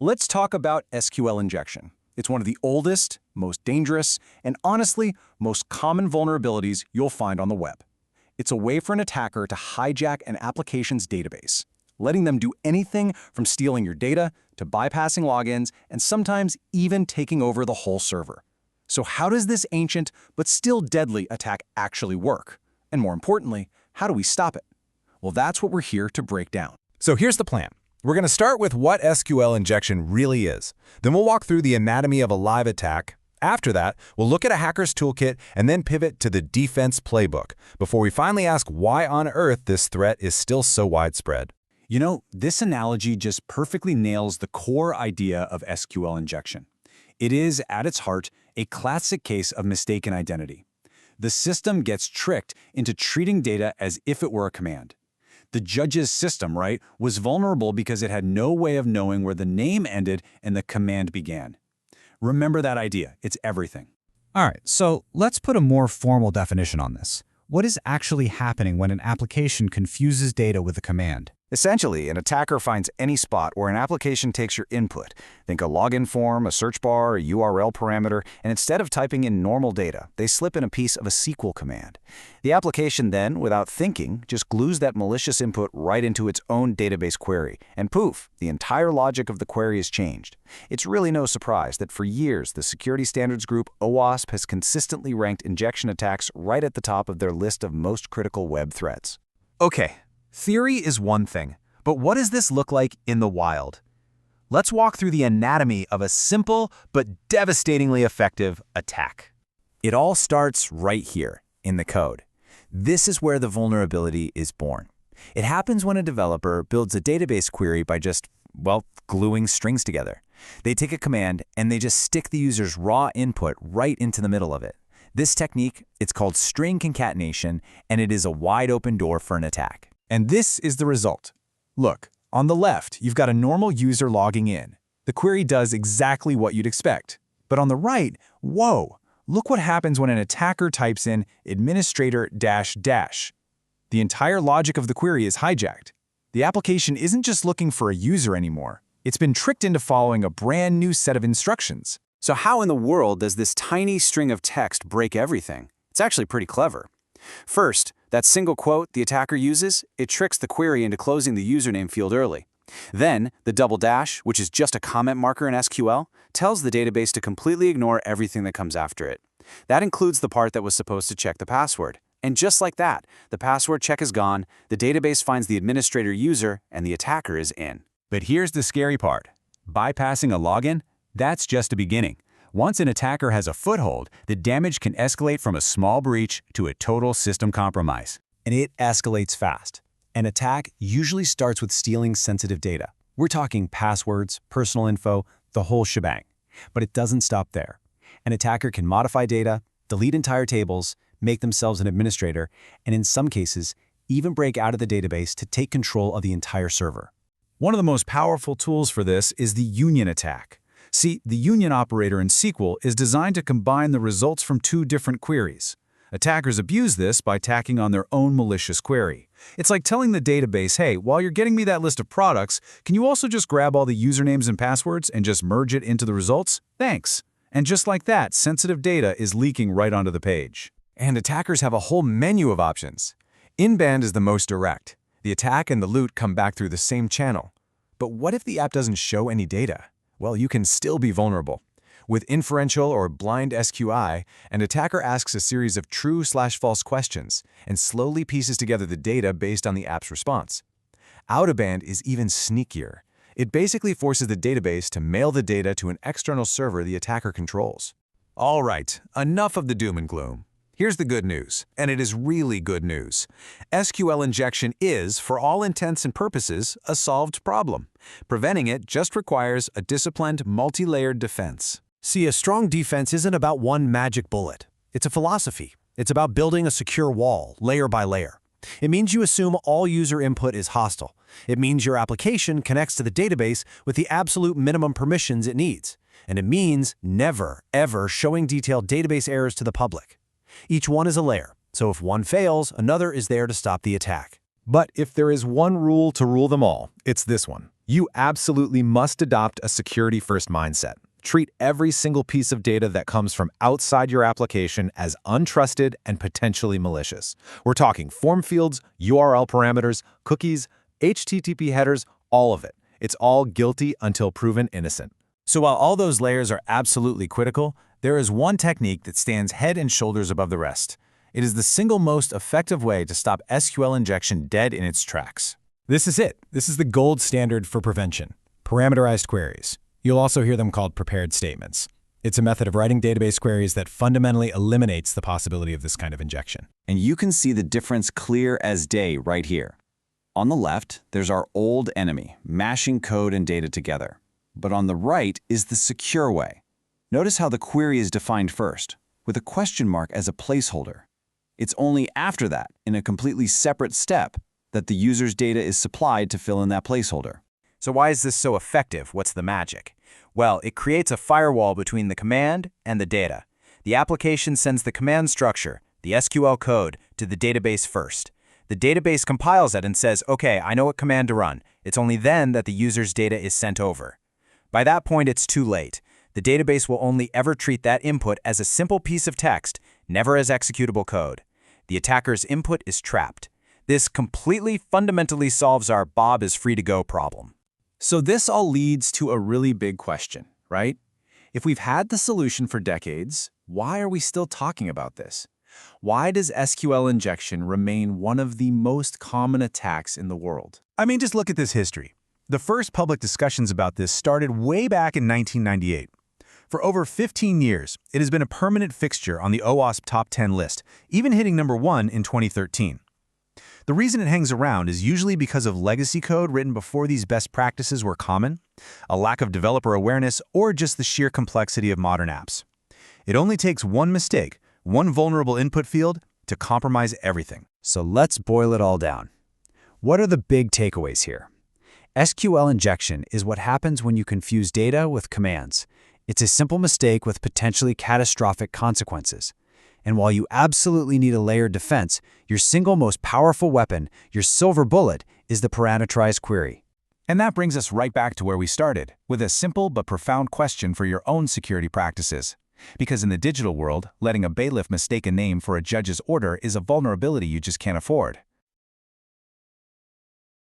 Let's talk about SQL injection. It's one of the oldest, most dangerous, and honestly, most common vulnerabilities you'll find on the web. It's a way for an attacker to hijack an application's database, letting them do anything from stealing your data to bypassing logins and sometimes even taking over the whole server. So how does this ancient but still deadly attack actually work? And more importantly, how do we stop it? Well, that's what we're here to break down. So here's the plan. We're going to start with what SQL injection really is. Then we'll walk through the anatomy of a live attack. After that, we'll look at a hacker's toolkit and then pivot to the defense playbook before we finally ask why on earth this threat is still so widespread. You know, this analogy just perfectly nails the core idea of SQL injection. It is, at its heart, a classic case of mistaken identity. The system gets tricked into treating data as if it were a command. The judge's system, right, was vulnerable because it had no way of knowing where the name ended and the command began. Remember that idea. It's everything. All right, so let's put a more formal definition on this. What is actually happening when an application confuses data with a command? Essentially, an attacker finds any spot where an application takes your input. Think a login form, a search bar, a URL parameter, and instead of typing in normal data, they slip in a piece of a SQL command. The application then, without thinking, just glues that malicious input right into its own database query, and poof, the entire logic of the query is changed. It's really no surprise that for years, the security standards group OWASP has consistently ranked injection attacks right at the top of their list of most critical web threats. Okay. Theory is one thing, but what does this look like in the wild? Let's walk through the anatomy of a simple but devastatingly effective attack. It all starts right here, in the code. This is where the vulnerability is born. It happens when a developer builds a database query by just, gluing strings together. They take a command and they just stick the user's raw input right into the middle of it. This technique, it's called string concatenation, and it is a wide open door for an attack. And this is the result. Look, on the left, you've got a normal user logging in. The query does exactly what you'd expect. But on the right, whoa, look what happens when an attacker types in administrator --. The entire logic of the query is hijacked. The application isn't just looking for a user anymore. It's been tricked into following a brand new set of instructions. So how in the world does this tiny string of text break everything? It's actually pretty clever. First, that single quote the attacker uses, it tricks the query into closing the username field early. Then, the double dash, which is just a comment marker in SQL, tells the database to completely ignore everything that comes after it. That includes the part that was supposed to check the password. And just like that, the password check is gone, the database finds the administrator user, and the attacker is in. But here's the scary part. Bypassing a login? That's just a beginning. Once an attacker has a foothold, the damage can escalate from a small breach to a total system compromise. And it escalates fast. An attack usually starts with stealing sensitive data. We're talking passwords, personal info, the whole shebang. But it doesn't stop there. An attacker can modify data, delete entire tables, make themselves an administrator, and in some cases, even break out of the database to take control of the entire server. One of the most powerful tools for this is the union attack. See, the union operator in SQL is designed to combine the results from two different queries. Attackers abuse this by tacking on their own malicious query. It's like telling the database, hey, while you're getting me that list of products, can you also just grab all the usernames and passwords and just merge it into the results? Thanks. And just like that, sensitive data is leaking right onto the page. And attackers have a whole menu of options. Inbound is the most direct. The attack and the loot come back through the same channel. But what if the app doesn't show any data? Well, you can still be vulnerable. With inferential or blind SQLi, an attacker asks a series of true/false questions and slowly pieces together the data based on the app's response. Out-of-band is even sneakier. It basically forces the database to mail the data to an external server the attacker controls. All right, enough of the doom and gloom. Here's the good news, and it is really good news. SQL injection is, for all intents and purposes, a solved problem. Preventing it just requires a disciplined, multi-layered defense. See, a strong defense isn't about one magic bullet. It's a philosophy. It's about building a secure wall, layer by layer. It means you assume all user input is hostile. It means your application connects to the database with the absolute minimum permissions it needs. And it means never, ever showing detailed database errors to the public. Each one is a layer, so if one fails, another is there to stop the attack. But if there is one rule to rule them all, it's this one. You absolutely must adopt a security-first mindset. Treat every single piece of data that comes from outside your application as untrusted and potentially malicious. We're talking form fields, URL parameters, cookies, HTTP headers, all of it. It's all guilty until proven innocent. So while all those layers are absolutely critical, there is one technique that stands head and shoulders above the rest. It is the single most effective way to stop SQL injection dead in its tracks. This is it. This is the gold standard for prevention. Parameterized queries. You'll also hear them called prepared statements. It's a method of writing database queries that fundamentally eliminates the possibility of this kind of injection. And you can see the difference clear as day right here. On the left, there's our old enemy, mashing code and data together. But on the right is the secure way. Notice how the query is defined first, with a question mark as a placeholder. It's only after that, in a completely separate step, that the user's data is supplied to fill in that placeholder. So why is this so effective? What's the magic? Well, it creates a firewall between the command and the data. The application sends the command structure, the SQL code, to the database first. The database compiles it and says, okay, I know what command to run. It's only then that the user's data is sent over. By that point, it's too late. The database will only ever treat that input as a simple piece of text, never as executable code. The attacker's input is trapped. This completely fundamentally solves our Bob is free to go problem. So this all leads to a really big question, right? If we've had the solution for decades, why are we still talking about this? Why does SQL injection remain one of the most common attacks in the world? I mean, just look at this history. The first public discussions about this started way back in 1998. For over 15 years, it has been a permanent fixture on the OWASP Top 10 list, even hitting number 1 in 2013. The reason it hangs around is usually because of legacy code written before these best practices were common, a lack of developer awareness, or just the sheer complexity of modern apps. It only takes one mistake, one vulnerable input field, to compromise everything. So let's boil it all down. What are the big takeaways here? SQL injection is what happens when you confuse data with commands. It's a simple mistake with potentially catastrophic consequences. And while you absolutely need a layered defense, your single most powerful weapon, your silver bullet, is the parameterized query. And that brings us right back to where we started, with a simple but profound question for your own security practices. Because in the digital world, letting a bailiff mistake a name for a judge's order is a vulnerability you just can't afford.